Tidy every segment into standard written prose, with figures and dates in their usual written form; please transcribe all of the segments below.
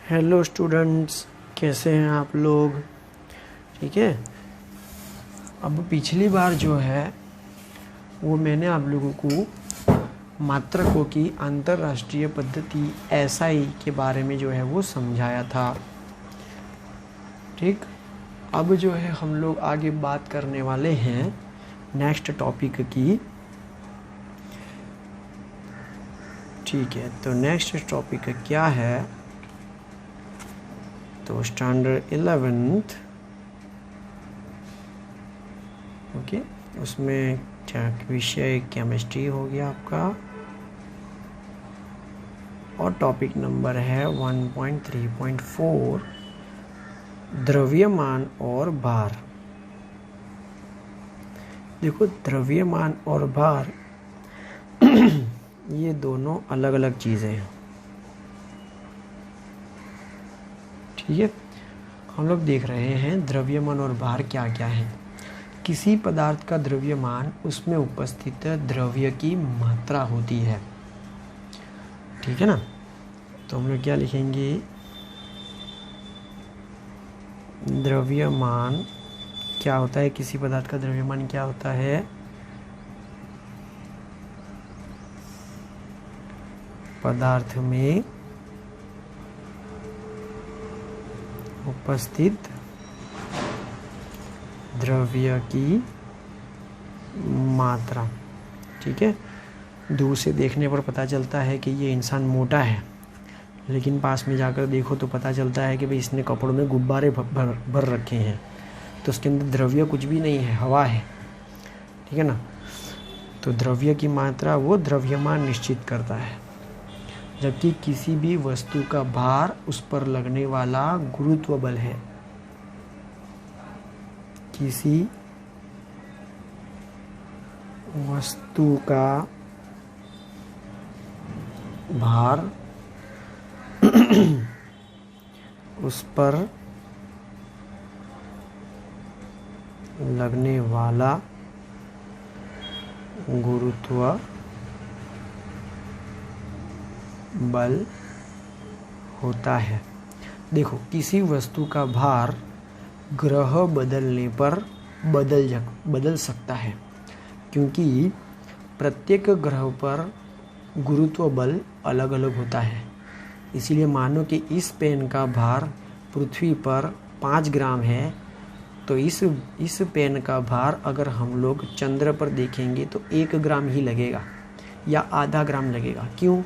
Hello students, कैसे हैं आप लोग? ठीक है। अब पिछली बार जो है वो मैंने आप लोगों को मात्रकों की अंतर्राष्ट्रीय पद्धति एसआई के बारे में जो है वो समझाया था। ठीक। अब जो है हम लोग आगे बात करने वाले हैं नेक्स्ट टॉपिक की। ठीक है, तो नेक्स्ट टॉपिक क्या है? तो स्टैंडर्ड 11th, ओके, उसमें क्या विषय केमिस्ट्री हो गया आपका, और टॉपिक नंबर है 1.3.4 द्रव्यमान और भार। देखो, द्रव्यमान और भार ये दोनों अलग अलग चीज़ें हैं। ठीक है, हम लोग देख रहे हैं द्रव्यमान और भार क्या क्या है। किसी पदार्थ का द्रव्यमान उसमें उपस्थित द्रव्य की मात्रा होती है। ठीक है ना? तो हम लोग क्या लिखेंगे? द्रव्यमान क्या होता है? किसी पदार्थ का द्रव्यमान क्या होता है? पदार्थ में उपस्थित द्रव्य की मात्रा। ठीक है। दूर से देखने पर पता चलता है कि ये इंसान मोटा है, लेकिन पास में जाकर देखो तो पता चलता है कि भाई इसने कपड़ों में गुब्बारे भर रखे हैं, तो उसके अंदर द्रव्य कुछ भी नहीं है, हवा है। ठीक है ना? तो द्रव्य की मात्रा वो द्रव्यमान निश्चित करता है। जबकि किसी भी वस्तु का भार उस पर लगने वाला गुरुत्व बल है। किसी वस्तु का भार उस पर लगने वाला गुरुत्व बल होता है। देखो, किसी वस्तु का भार ग्रह बदलने पर बदल सकता है, क्योंकि प्रत्येक ग्रह पर गुरुत्व बल अलग अलग होता है। इसीलिए मानो कि इस पेन का भार पृथ्वी पर 5 ग्राम है, तो इस पेन का भार अगर हम लोग चंद्र पर देखेंगे तो 1 ग्राम ही लगेगा या आधा ग्राम लगेगा। क्यों?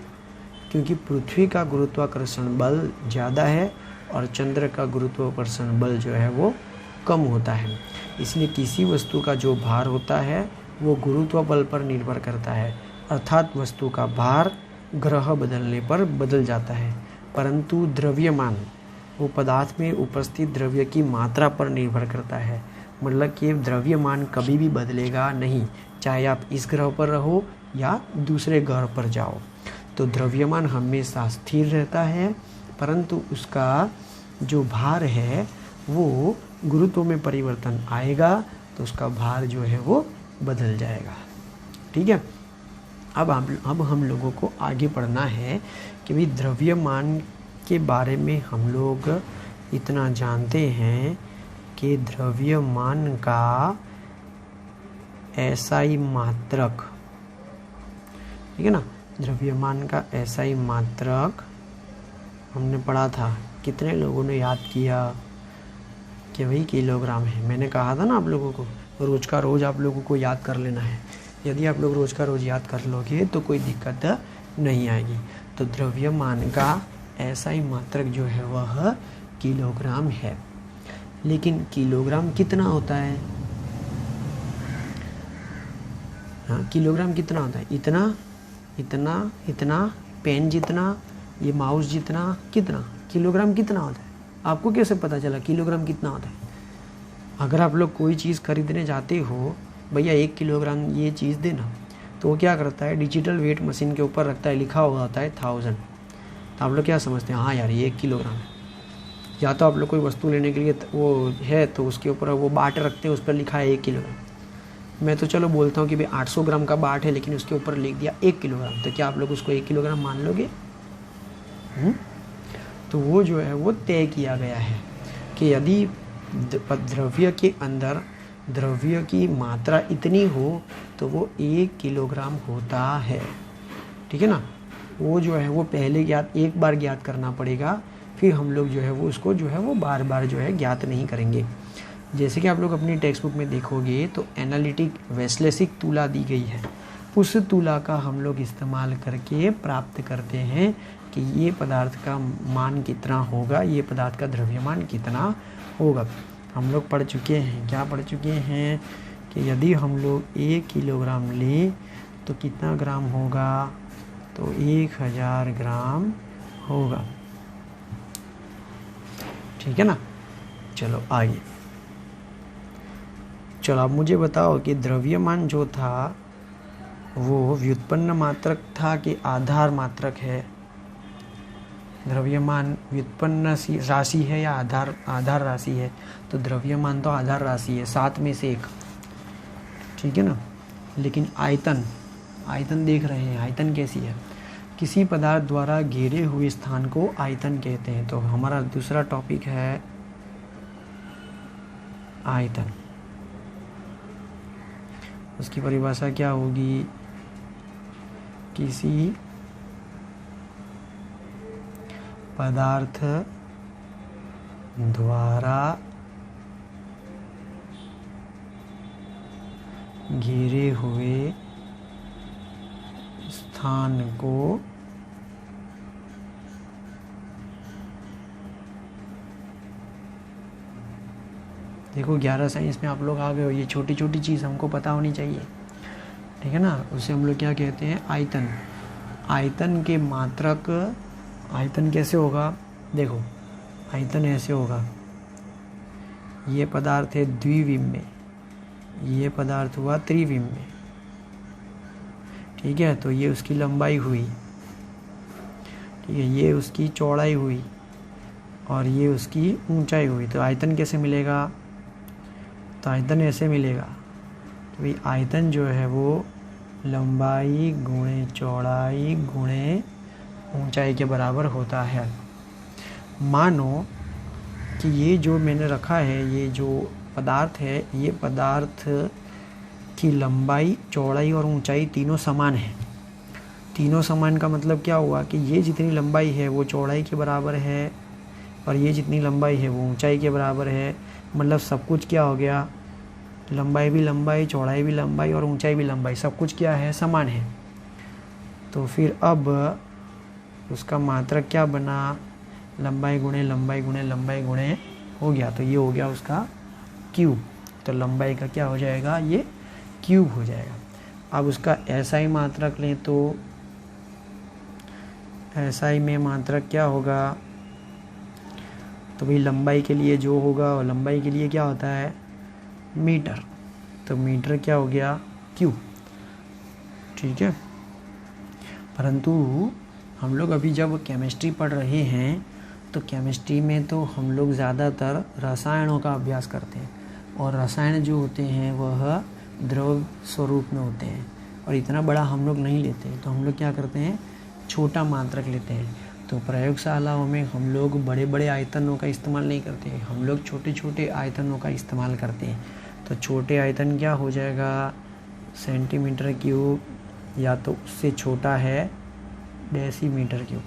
क्योंकि पृथ्वी का गुरुत्वाकर्षण बल ज़्यादा है और चंद्र का गुरुत्वाकर्षण बल जो है वो कम होता है। इसलिए किसी वस्तु का जो भार होता है वो गुरुत्व बल पर निर्भर करता है, अर्थात वस्तु का भार ग्रह बदलने पर बदल जाता है। परंतु द्रव्यमान वो पदार्थ में उपस्थित द्रव्य की मात्रा पर निर्भर करता है। मतलब कि द्रव्यमान कभी भी बदलेगा नहीं, चाहे आप इस ग्रह पर रहो या दूसरे ग्रह पर जाओ। तो द्रव्यमान हमेशा स्थिर रहता है, परंतु उसका जो भार है वो गुरुत्व में परिवर्तन आएगा तो उसका भार जो है वो बदल जाएगा। ठीक है। अब हम लोगों को आगे पढ़ना है कि भाई द्रव्यमान के बारे में हम लोग इतना जानते हैं कि द्रव्यमान का एसआई मात्रक, ठीक है ना, द्रव्यमान का एसआई मात्रक हमने पढ़ा था। कितने लोगों ने याद किया कि भाई किलोग्राम है? मैंने कहा था ना आप लोगों को रोज का रोज आप लोगों को याद कर लेना है। यदि आप लोग रोज का रोज याद कर लोगे तो कोई दिक्कत नहीं आएगी। तो द्रव्यमान का एसआई मात्रक जो है वह किलोग्राम है। लेकिन किलोग्राम कितना होता है? हाँ, किलोग्राम कितना होता है? इतना इतना इतना, पेन जितना, ये माउस जितना, कितना किलोग्राम कितना होता है? आपको कैसे पता चला किलोग्राम कितना होता है? अगर आप लोग कोई चीज़ खरीदने जाते हो, भैया 1 किलोग्राम ये चीज़ देना, तो वो क्या करता है? डिजिटल वेट मशीन के ऊपर रखता है, लिखा हुआ होता है 1000। तो आप लोग क्या समझते हैं? हाँ यार, ये 1 किलोग्राम है। या तो आप लोग कोई वस्तु लेने के लिए वो है तो उसके ऊपर वो बाट रखते हैं, उस पर लिखा है 1 किलोग्राम। मैं तो चलो बोलता हूँ कि भाई 800 ग्राम का बाट है, लेकिन उसके ऊपर लिख दिया 1 किलोग्राम, तो क्या आप लोग उसको 1 किलोग्राम मान लोगे? तो वो जो है वो तय किया गया है कि यदि द्रव्य के अंदर द्रव्य की मात्रा इतनी हो तो वो 1 किलोग्राम होता है। ठीक है ना, वो जो है वो पहले एक बार ज्ञात करना पड़ेगा, फिर हम लोग जो है वो उसको जो है वो बार बार जो है ज्ञात नहीं करेंगे। जैसे कि आप लोग अपनी टेक्स्ट बुक में देखोगे तो एनालिटिक वैश्लेषिक तुला दी गई है, उस तुला का हम लोग इस्तेमाल करके प्राप्त करते हैं कि ये पदार्थ का मान कितना होगा, ये पदार्थ का द्रव्यमान कितना होगा। हम लोग पढ़ चुके हैं, क्या पढ़ चुके हैं कि यदि हम लोग 1 किलोग्राम लें तो कितना ग्राम होगा, तो 1000 ग्राम होगा। ठीक है ना, चलो आगे। चलो अब मुझे बताओ कि द्रव्यमान जो था वो व्युत्पन्न मात्रक था कि आधार मात्रक है। द्रव्यमान व्युत्पन्न राशि है या आधार राशि है, तो द्रव्यमान तो आधार राशि है, 7 में से 1। ठीक है ना, लेकिन आयतन देख रहे हैं, आयतन कैसी है, किसी पदार्थ द्वारा घेरे हुए स्थान को आयतन कहते हैं। तो हमारा दूसरा टॉपिक है आयतन। उसकी परिभाषा क्या होगी, किसी पदार्थ द्वारा घेरे हुए स्थान को देखो 11 साइंस में आप लोग आ गए हो, ये छोटी छोटी चीज़ हमको पता होनी चाहिए। ठीक है ना, उसे हम लोग क्या कहते हैं, आयतन। आयतन के मात्रक, आयतन कैसे होगा, देखो आयतन ऐसे होगा, ये पदार्थ है द्विविम में, ये पदार्थ हुआ त्रिविम में। ठीक है, तो ये उसकी लंबाई हुई, ठीक है, ये उसकी चौड़ाई हुई और ये उसकी ऊंचाई हुई। तो आयतन कैसे मिलेगा, तो आयतन ऐसे मिलेगा, तो भाई आयतन जो है वो लंबाई गुणे चौड़ाई गुणे ऊंचाई के बराबर होता है। मानो कि ये जो मैंने रखा है, ये जो पदार्थ है, ये पदार्थ की लंबाई चौड़ाई और ऊंचाई तीनों समान है। तीनों समान का मतलब क्या हुआ कि ये जितनी लंबाई है वो चौड़ाई के बराबर है और ये जितनी लंबाई है वो ऊंचाई के बराबर है। मतलब सब कुछ क्या हो गया, लंबाई भी लंबाई, चौड़ाई भी लंबाई और ऊंचाई भी लंबाई, सब कुछ क्या है, समान है। तो फिर अब उसका मात्रक क्या बना, लंबाई गुणे लंबाई गुणे लंबाई गुणे हो गया, तो ये हो गया उसका क्यूब। तो लंबाई का क्या हो जाएगा, ये क्यूब हो जाएगा। अब उसका एसआई मात्रक लें तो एसआई में मात्रक क्या होगा, तो भाई लंबाई के लिए जो होगा, और लंबाई के लिए क्या होता है, मीटर। तो मीटर क्या हो गया, क्यूब। ठीक है, परंतु हम लोग अभी जब केमिस्ट्री पढ़ रहे हैं तो केमिस्ट्री में तो हम लोग ज़्यादातर रसायनों का अभ्यास करते हैं, और रसायन जो होते हैं वह द्रव स्वरूप में होते हैं, और इतना बड़ा हम लोग नहीं लेते। तो हम लोग क्या करते हैं, छोटा मात्रक लेते हैं। तो प्रयोगशालाओं में हम लोग बड़े बड़े आयतनों का इस्तेमाल नहीं करते हैं, हम लोग छोटे छोटे आयतनों का इस्तेमाल करते हैं। तो छोटे आयतन क्या हो जाएगा, सेंटीमीटर क्यूब, या तो उससे छोटा है डेसीमीटर क्यूब।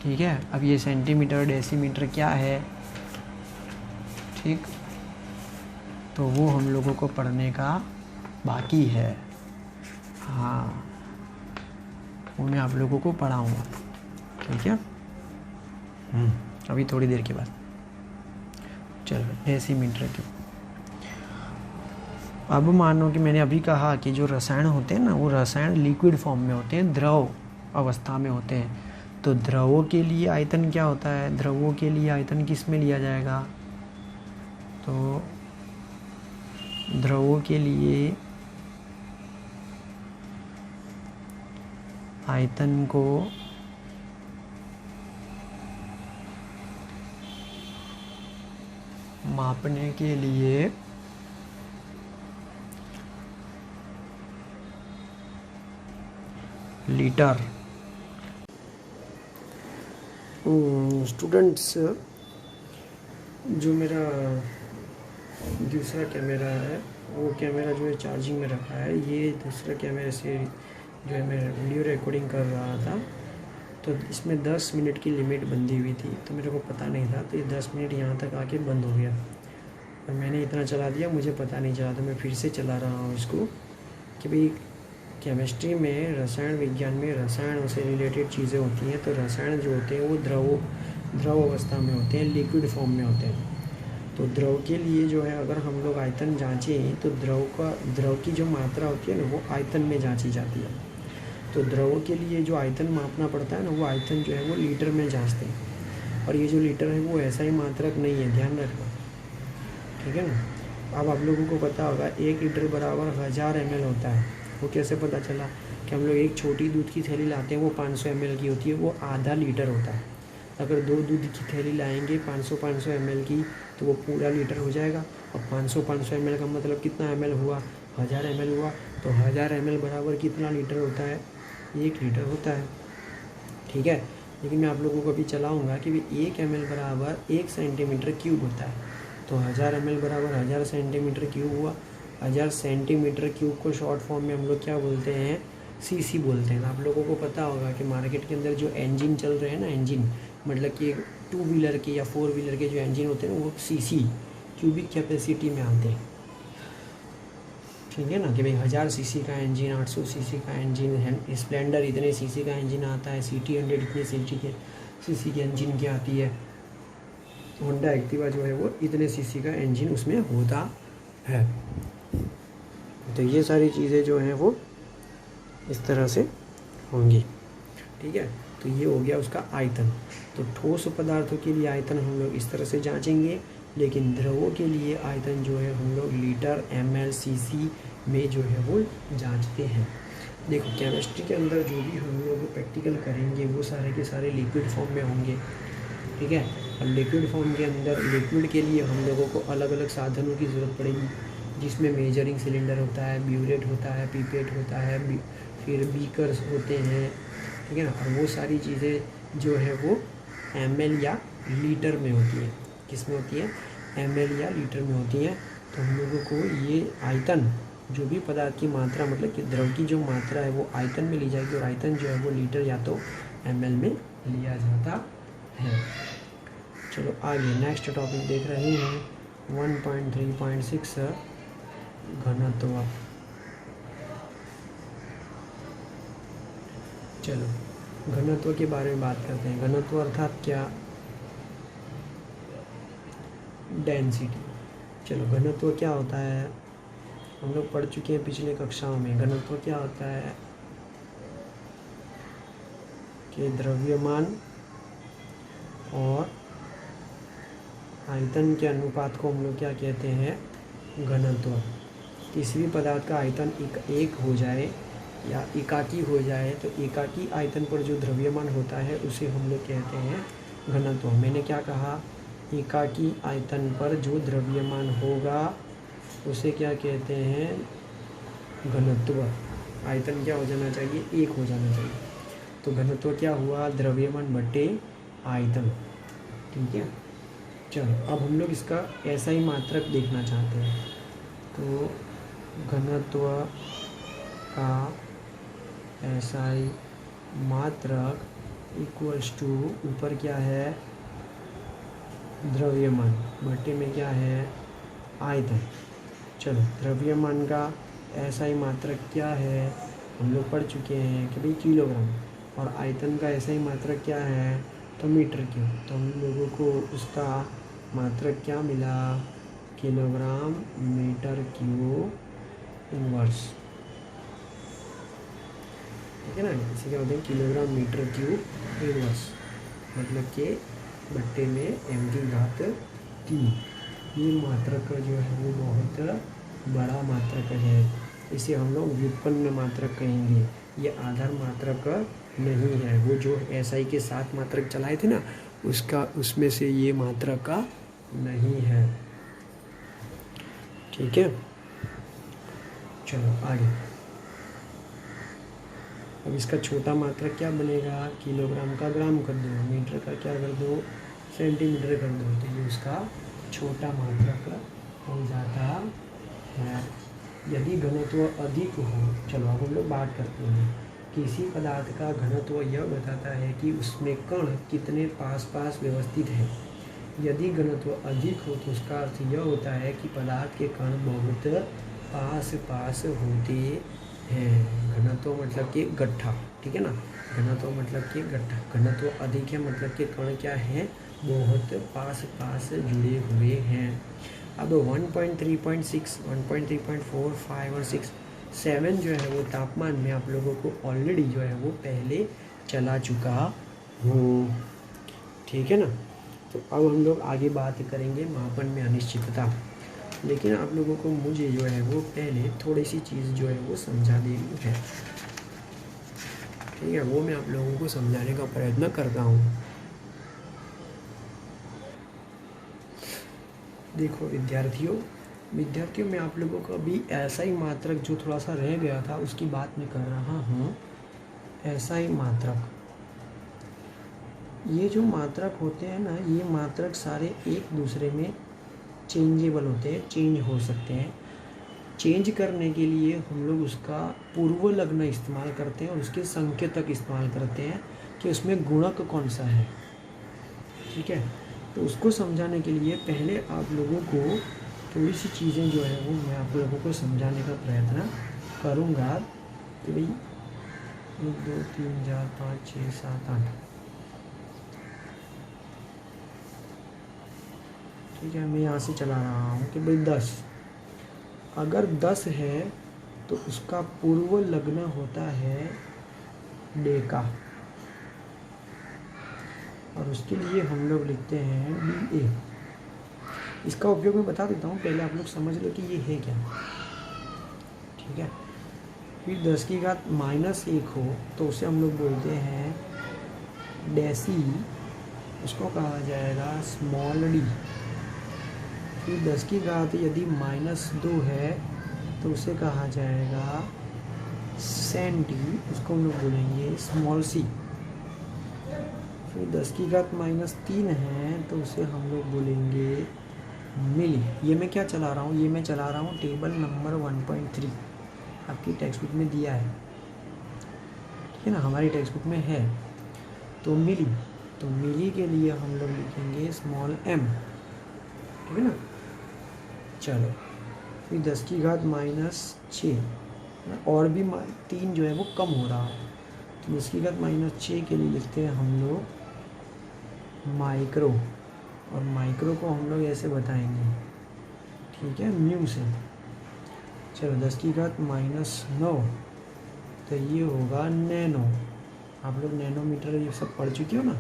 ठीक है, अब ये सेंटीमीटर डेसीमीटर क्या है, ठीक, तो वो हम लोगों को पढ़ने का बाकी है। हाँ, वो मैं आप लोगों को पढ़ाऊँगा। ठीक है, अभी थोड़ी देर के बाद। चलो, डेसीमीटर क्यूब। अब मानो कि मैंने अभी कहा कि जो रसायन होते हैं ना, वो रसायन लिक्विड फॉर्म में होते हैं, द्रव अवस्था में होते हैं। तो द्रवों के लिए आयतन क्या होता है, द्रवों के लिए आयतन किस में लिया जाएगा, तो द्रवों के लिए आयतन को मापने के लिए स्टूडेंट्स, जो मेरा दूसरा कैमरा है वो कैमरा जो है चार्जिंग में रखा है। ये दूसरा कैमरे से जो है मैं वीडियो रिकॉर्डिंग कर रहा था, तो इसमें 10 मिनट की लिमिट बंधी हुई थी, तो मेरे को पता नहीं था, तो ये 10 मिनट यहाँ तक आके बंद हो गया और मैंने इतना चला दिया, मुझे पता नहीं चला, तो मैं फिर से चला रहा हूँ इसको कि भाई केमिस्ट्री में, रसायन विज्ञान में रसायनों से रिलेटेड चीज़ें होती हैं, तो रसायन जो होते हैं वो द्रव अवस्था में होते हैं, लिक्विड फॉर्म में होते हैं। तो द्रव के लिए जो है अगर हम लोग आयतन जांचें तो द्रव की जो मात्रा होती है ना वो आयतन में जांची जाती है। तो द्रव के लिए जो आयतन मापना पड़ता है ना, वो आयतन जो है वो लीटर में जांचते हैं, और ये जो लीटर है वो ऐसा ही मात्रक नहीं है, ध्यान रखना, ठीक है ना। अब आप लोगों को पता होगा 1 लीटर बराबर 1000 ml होता है। वो कैसे पता चला कि हम लोग एक छोटी दूध की थैली लाते हैं, वो 500 ml की होती है, वो आधा लीटर होता है। अगर 2 दूध की थैली लाएंगे 500 ml की, तो वो पूरा लीटर हो जाएगा। और 500 ml का मतलब कितना ml हुआ, 1000 ml हुआ, तो 1000 ml बराबर कितना लीटर होता है, 1 लीटर होता है, ठीक है। लेकिन मैं आप लोगों को अभी चलाऊँगा कि 1 ml बराबर 1 सेंटीमीटर क्यूब होता है। तो 1000 ml बराबर 1000 सेंटीमीटर क्यूब हुआ। 1000 सेंटीमीटर क्यूब को शॉर्ट फॉर्म में हम लोग क्या बोलते हैं, सीसी बोलते हैं। आप लोगों को पता होगा कि मार्केट के अंदर जो इंजन चल रहे हैं ना, इंजन मतलब कि 2 व्हीलर के या 4 व्हीलर के जो इंजन होते हैं वो सीसी, क्यूबिक कैपेसिटी में आते हैं, ठीक है ना। कि भाई 1000 सीसी का इंजन, 800 सीसी का इंजन है, स्प्लेंडर इतने सीसी का इंजन आता है, सिटी 100 इतने सीसी के इंजन की आती है, होंडा एक्टिवा जो है वो इतने सीसी का इंजन उसमें होता है। तो ये सारी चीज़ें जो हैं वो इस तरह से होंगी, ठीक है। तो ये हो गया उसका आयतन। तो ठोस पदार्थों के लिए आयतन हम लोग इस तरह से जांचेंगे, लेकिन द्रवों के लिए आयतन जो है हम लोग लीटर, ml, cc में जो है वो जांचते हैं। देखो केमिस्ट्री के अंदर जो भी हम लोग प्रैक्टिकल करेंगे वो सारे के सारे लिक्विड फॉर्म में होंगे, ठीक है। और लिक्विड फॉर्म के अंदर लिक्विड के लिए हम लोगों को अलग अलग साधनों की ज़रूरत पड़ेगी, जिसमें मेजरिंग सिलेंडर होता है, ब्यूरेट होता है, पीपेट होता है, फिर बीकर्स होते हैं, ठीक है ना। और वो सारी चीज़ें जो है वो ml या लीटर में होती हैं। किस में होती है, ml या लीटर में होती हैं। तो हम लोगों को ये आयतन, जो भी पदार्थ की मात्रा मतलब कि द्रव की जो मात्रा है वो आयतन में ली जाएगी, और आयतन जो है वो लीटर या तो ml में लिया जाता है। चलो आगे नेक्स्ट टॉपिक देख रहे हैं 1.3.6 घनत्व। चलो घनत्व के बारे में बात करते हैं। घनत्व अर्थात क्या, डेंसिटी। चलो घनत्व क्या होता है, हम लोग पढ़ चुके हैं पिछले कक्षाओं में। घनत्व क्या होता है कि द्रव्यमान और आयतन के अनुपात को हम लोग क्या कहते हैं, घनत्व। किसी भी पदार्थ का आयतन एक हो जाए या एकाकी हो जाए, तो एकाकी आयतन पर जो द्रव्यमान होता है उसे हम लोग कहते हैं घनत्व। मैंने क्या कहा, एकाकी आयतन पर जो द्रव्यमान होगा उसे क्या कहते हैं, घनत्व। आयतन क्या हो जाना चाहिए, 1 हो जाना चाहिए। तो घनत्व क्या हुआ, द्रव्यमान बटे आयतन, ठीक है। चलो अब हम लोग इसका ऐसा ही मात्रक देखना चाहते हैं। तो घनत्व का SI मात्रक इक्वल्स टू, ऊपर क्या है द्रव्यमान, बटे में क्या है आयतन। चलो द्रव्यमान का SI मात्रक क्या है, हम लोग पढ़ चुके हैं कि भाई किलोग्राम, और आयतन का SI मात्रक क्या है, तो मीटर क्यूब। तो हम लोगों को उसका मात्रक क्या मिला, किलोग्राम मीटर क्यूब इनवर्स, ठीक है ना। इसे क्या होते हैं, किलोग्राम मीटर क्यूब इनवर्स, मतलब कि बट्टे में m⁻3। ये मात्रक जो है वो बहुत बड़ा मात्रक है, इसे हम लोग व्युत्पन्न मात्रक कहेंगे। ये आधार मात्रक नहीं है, वो जो SI के साथ मात्रक चलाए थे ना उसमें से ये मात्रक का नहीं है, ठीक है। चलो आगे अब इसका छोटा मात्रक क्या बनेगा, किलोग्राम का ग्राम कर दो, मीटर का क्या कर दो, सेंटीमीटर कर दो, तो ये उसका छोटा मात्रक हो जाता है। यदि घनत्व अधिक हो, चलो अब हम लोग बात करते हैं। किसी पदार्थ का घनत्व यह बताता है कि उसमें कण कितने पास पास व्यवस्थित है। यदि घनत्व अधिक हो तो उसका अर्थ यह होता है कि पदार्थ के कण बहुत पास पास होते हैं। घनत्व मतलब कि गट्ठा, ठीक है ना, घनत्व मतलब कि गट्ठा। घनत्व अधिक है मतलब कि कण क्या है, बहुत पास पास जुड़े हुए हैं। अब 1.3.6, 1.3.4, 5 और 6, 7 जो है वो तापमान में आप लोगों को ऑलरेडी जो है वो पहले चला चुका हूँ, ठीक है ना। तो अब हम लोग आगे बात करेंगे मापन में अनिश्चितता, लेकिन आप लोगों को मुझे जो है वो पहले थोड़ी सी चीज़ जो है वो समझा देनी है, ठीक है, वो मैं आप लोगों को समझाने का प्रयत्न करता हूँ। देखो विद्यार्थियों मैं आप लोगों को अभी ऐसा ही मात्रक जो थोड़ा सा रह गया था उसकी बात मैं कर रहा हूँ। ऐसा ही मात्रक, ये जो मात्रक होते हैं ना, ये मात्रक सारे एक दूसरे में चेंजेबल होते हैं, चेंज हो सकते हैं। चेंज करने के लिए हम लोग उसका पूर्व लग्न इस्तेमाल करते हैं और उसके संकेतक इस्तेमाल करते हैं कि उसमें गुणक कौन सा है, ठीक है। तो उसको समझाने के लिए पहले आप लोगों को थोड़ी सी चीज़ें जो है वो मैं आप लोगों को समझाने का प्रयत्न करूँगा कि भाई 1 2 3 4 5 6 7 8, ठीक है। मैं यहाँ से चला रहा हूँ कि भाई 10, अगर 10 है तो उसका पूर्व लग्न होता है डेका, और उसके लिए हम लोग लिखते हैं DA। इसका उपयोग मैं बता देता हूँ, पहले आप लोग समझ लो कि ये है क्या, ठीक है। फिर 10 की घात -1 हो तो उसे हम लोग बोलते हैं डेसी, उसको कहा जाएगा स्मॉल d। फिर 10 की घात यदि -2 है तो उसे कहा जाएगा सेंटी, उसको हम लोग बोलेंगे स्मॉल c। फिर 10 की घात -3 है तो उसे हम लोग बोलेंगे मिली। ये मैं क्या चला रहा हूँ, ये मैं चला रहा हूँ टेबल नंबर 1.3, आपकी टेक्स्ट बुक में दिया है, ठीक है ना, हमारी टेक्स्ट बुक में है। तो मिली, तो मिली के लिए हम लोग लिखेंगे स्मॉल m, ठीक है ना। चलो फिर 10 की घात -6, और भी 3 जो है वो कम हो रहा है, तो 10 की घात -6 के लिए लिखते हैं हम लोग माइक्रो, और माइक्रो को हम लोग ऐसे बताएंगे, ठीक है, म्यू से। चलो 10 की घात -9, तो ये होगा नैनो। आप लोग नैनोमीटर ये सब पढ़ चुके हो ना,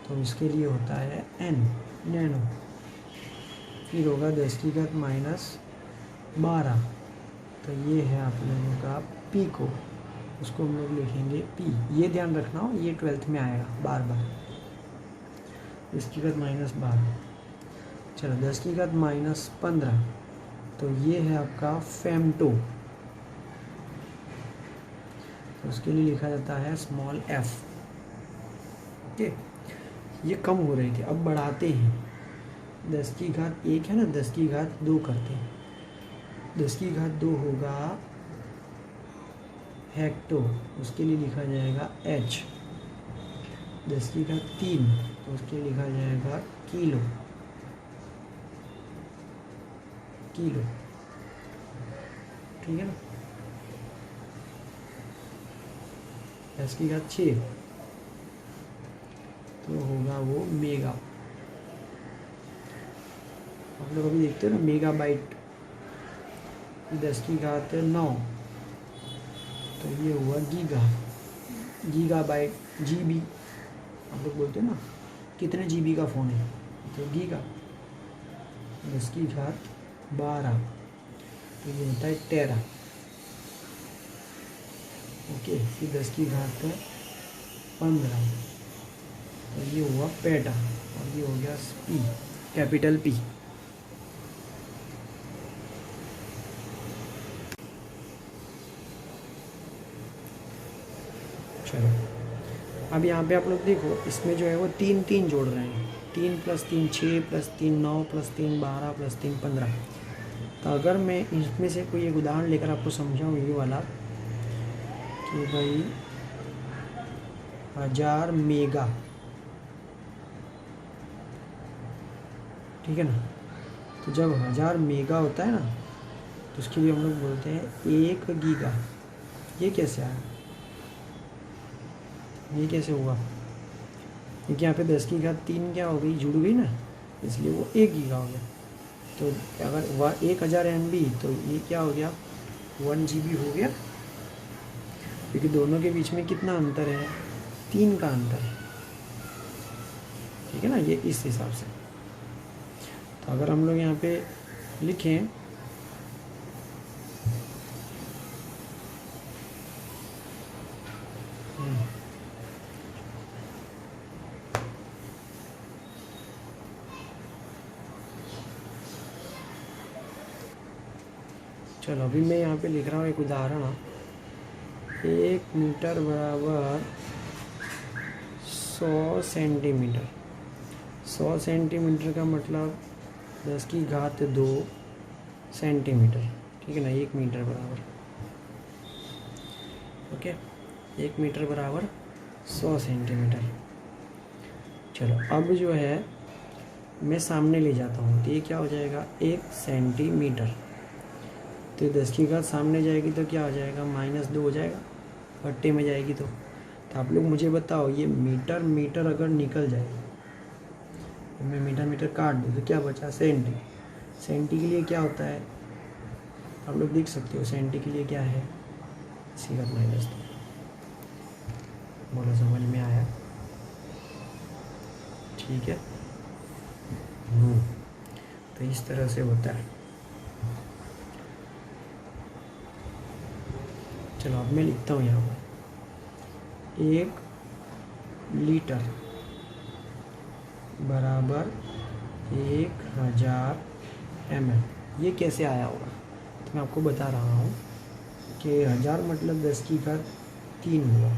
तो इसके लिए होता है n, नैनो। फिर होगा 10 की घात -12, तो ये है आप लोगों का पीको, उसको हम लोग लिखेंगे p। ये ध्यान रखना हो, ये 12th में आएगा बार बार। 10 की घात -12, चलो 10 की घात -15, तो ये है आपका फेमटो, तो उसके लिए लिखा जाता है स्मॉल f, ओके। ये कम हो रही थी, अब बढ़ाते हैं। 10 की घात 1 है ना, 10 की घात 2 करते हैं। 10 की घात 2 होगा हेक्टो, उसके लिए लिखा जाएगा h। 10 की घात 3, तो उसके लिए लिखा जाएगा किलो, किलो, ठीक है ना। 10 की घात 6, तो होगा वो मेगा। आप लोग अभी देखते हो ना मेगा बाइट। 10 की घात 9, तो ये हुआ गीगा, गीगा बाइट, GB आप लोग बोलते हो ना कितने GB का फ़ोन है, तो गीगा। 10 की घात 12, तो ये होता है टेरा, ओके। फिर 10 की घात 15, तो ये हुआ पेटा, और ये हो गया P, कैपिटल P। अब यहाँ पे आप लोग देखो, इसमें जो है वो 3 3 जोड़ रहे हैं, 3 + 3 6 + 3 9 + 3 12 + 3 15। तो अगर मैं इसमें से कोई एक उदाहरण लेकर आपको समझाऊँ ये वाला कि भाई 1000 मेगा, ठीक है ना। तो जब 1000 मेगा होता है ना, तो उसके लिए हम लोग बोलते हैं 1 गीगा। ये कैसे आया, ये कैसे हुआ? क्योंकि यहाँ पे 10⁻³ क्या हो गई, जुड़ गई ना, इसलिए वो 1 गीगा हो गया। तो अगर वह 1000 MB, तो ये क्या हो गया, 1 GB हो गया। क्योंकि दोनों के बीच में कितना अंतर है, 3 का अंतर है, ठीक है ना। ये इस हिसाब से। तो अगर हम लोग यहाँ पे लिखें चलो अभी मैं यहाँ पे लिख रहा हूँ एक उदाहरण। 1 मीटर बराबर 100 सेंटीमीटर। 100 सेंटीमीटर का मतलब 10⁻² सेंटीमीटर, ठीक है ना। 1 मीटर बराबर, ओके, 1 मीटर बराबर 100 सेंटीमीटर। चलो अब जो है मैं सामने ले जाता हूँ, तो ये क्या हो जाएगा, 1 सेंटीमीटर। तो 10⁻³ सामने जाएगी तो क्या हो जाएगा, -2 हो जाएगा, बट्टे में जाएगी। तो आप लोग मुझे बताओ, ये मीटर मीटर अगर निकल जाए, मैं मीटर मीटर काट दूँ तो क्या बचा, सेंटी। सेंटी के लिए क्या होता है, आप लोग देख सकते हो, सेंटी के लिए क्या है, -2। बोलो समझ में आया, ठीक है। तो इस तरह से होता है। चलो अब मैं लिखता हूँ यहाँ पर, 1 लीटर बराबर 1000 ml। ये कैसे आया होगा, तो मैं आपको बता रहा हूँ कि 1000 मतलब 10⁻³ हुआ,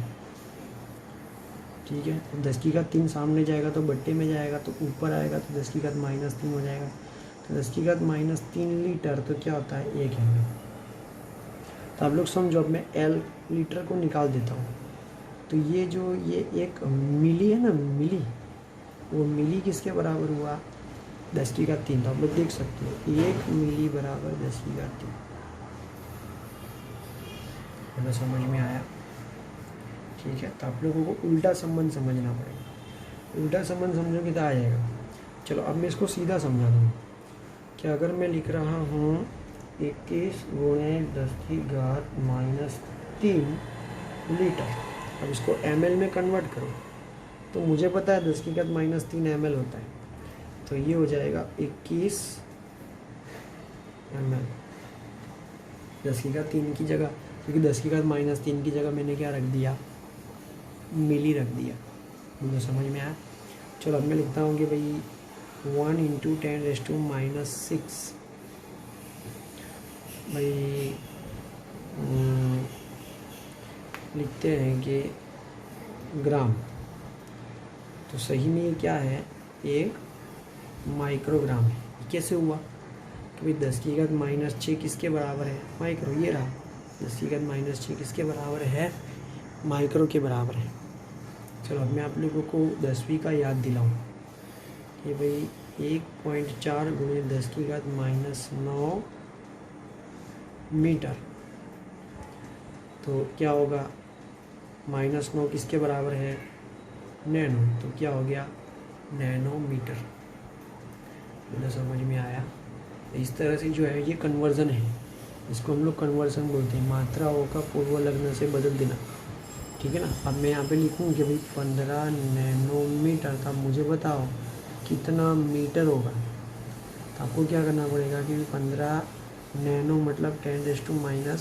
ठीक है। अब 10⁻³ सामने जाएगा तो बट्टे में जाएगा, तो ऊपर आएगा तो 10⁻³ हो जाएगा। तो 10⁻³ लीटर तो क्या होता है, 1 ml। तो आप लोग समझो, अब मैं L लीटर को निकाल देता हूँ, तो ये जो ये 1 मिली है ना, मिली, वो मिली किसके बराबर हुआ, 10⁻³। तो आप लोग देख सकते हो 1 मिली बराबर 10⁻³। मतलब समझ में आया, ठीक है। तो आप लोगों को उल्टा संबंध समझना पड़ेगा, उल्टा संबंध समझोगे तो आ जाएगा। चलो अब मैं इसको सीधा समझा दूँ कि अगर मैं लिख रहा हूँ 21 × 10⁻³ लीटर, अब इसको ml में कन्वर्ट करो, तो मुझे पता है 10⁻³ ml होता है, तो ये हो जाएगा 21 ml। 10⁻³ की जगह, क्योंकि 10⁻³ की जगह मैंने क्या रख दिया, मिली रख दिया। मुझे समझ में आया। चलो अब मैं लिखता हूँ कि भाई 1 × 10⁻⁻6 भाई लिखते हैं कि ग्राम। तो सही में ये क्या है, 1 माइक्रोग्राम है। कैसे हुआ कि भाई 10⁻⁻6 किसके बराबर है, माइक्रो। ये रहा 10⁻⁻6 किसके बराबर है, माइक्रो के बराबर है। चलो अब मैं आप लोगों को 10वीं का याद दिलाऊं कि भाई 1.4 × 10⁻⁹ मीटर, तो क्या होगा, -9 किसके बराबर है, नैनो। तो क्या हो गया, नैनोमीटर। मुझे समझ में आया। इस तरह से जो है ये कन्वर्जन है, इसको हम लोग कन्वर्जन बोलते हैं, मात्राओं का पूर्व लग्न से बदल देना, ठीक है ना। अब मैं यहाँ पे लिखूँ कि भाई 15 नैनोमीटर। तो मुझे बताओ कितना मीटर होगा, तो आपको क्या करना पड़ेगा कि 15 नैनो मतलब 10⁻⁹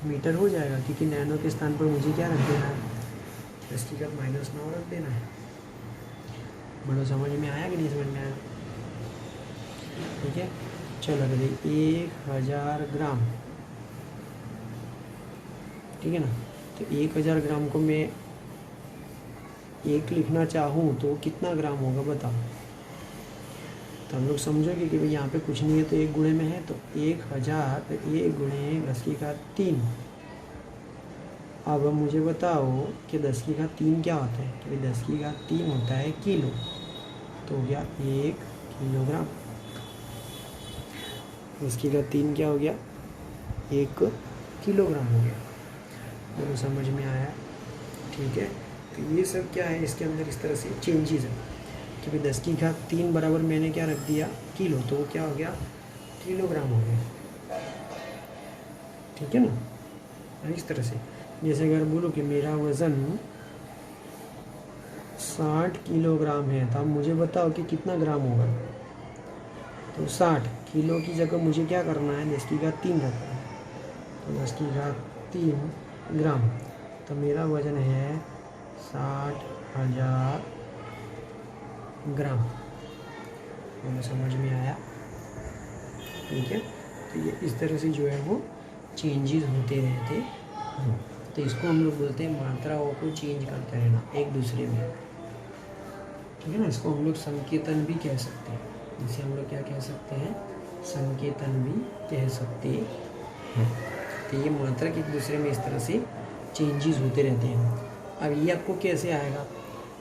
मीटर हो जाएगा, क्योंकि नैनो के स्थान पर मुझे क्या रख देना है, 10⁻⁹ रख देना है। बड़ो समझ में आया कि नहीं समझ में आया, ठीक है। चलो भाई 1000 ग्राम, ठीक है ना। तो 1000 ग्राम को मैं 1 लिखना चाहूँ तो कितना ग्राम होगा बताओ। तो हम लोग समझोगे कि भाई यहाँ पे कुछ नहीं है तो 1 गुणे में है, तो 1000 तो 1 गुणे 10 की घात 3। अब मुझे बताओ कि 10 की घात 3 क्या होता है। तो 10 की घात 3 होता है किलो, तो हो गया 1 किलोग्राम। 10 की घात 3 क्या हो गया, 1 किलोग्राम हो गया। दोनों समझ में आया, ठीक है। तो ये सब क्या है, इसके अंदर इस तरह से चेंजेस है कि भाई 10 की घात 3 बराबर मैंने क्या रख दिया, किलो, तो वो क्या हो गया, किलोग्राम हो गया, ठीक है ना। इस तरह से जैसे अगर बोलो कि मेरा वज़न 60 किलोग्राम है, तो अब मुझे बताओ कि कितना ग्राम होगा। तो 60 किलो की जगह मुझे क्या करना है, 10 की घात 3 रखना है, तो 10 की घात 3 ग्राम। तो मेरा वज़न है 60,000 ग्राम। मुझे समझ में आया, ठीक है। तो ये इस तरह से जो है वो चेंजेस होते रहते हैं। तो इसको हम लोग बोलते हैं मात्राओं को चेंज करते रहना एक दूसरे में, ठीक है ना। इसको हम लोग संकेतन भी कह सकते हैं। जिसे हम लोग क्या कह सकते हैं, संकेतन भी कह सकते हैं। तो ये मात्रा एक दूसरे में इस तरह से चेंजेस होते रहते हैं। अब ये आपको कैसे आएगा,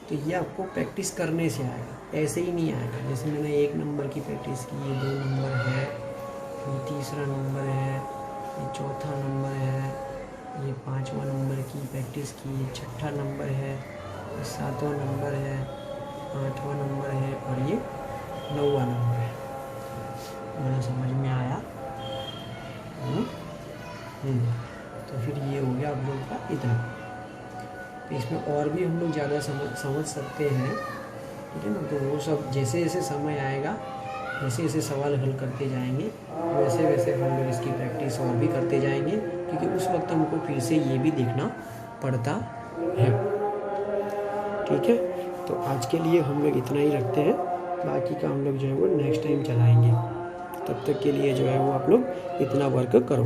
तो ये आपको प्रैक्टिस करने से आएगा, ऐसे ही नहीं आएगा। जैसे मैंने 1 नंबर की प्रैक्टिस की, ये 2 नंबर है, ये तीसरा नंबर है, ये चौथा नंबर है, ये 5वां नंबर की प्रैक्टिस की, ये 6ठा नंबर है, ये 7वां नंबर है, 8वां नंबर है और ये 9वां नंबर है। मुझे समझ में आया। तो फिर ये हो गया आप लोगों का इतना। तो इसमें और भी हम लोग ज़्यादा समझ सकते हैं, ठीक है ना। तो वो सब जैसे जैसे समय आएगा, जैसे जैसे सवाल हल करते जाएंगे, वैसे वैसे हम लोग इसकी प्रैक्टिस और भी करते जाएंगे, क्योंकि उस वक्त हमको फिर से ये भी देखना पड़ता है, ठीक है। तो आज के लिए हम लोग इतना ही रखते हैं, बाकी का हम लोग जो है वो नेक्स्ट टाइम चलाएंगे। तब तक के लिए जो है वो आप लोग इतना वर्क करो।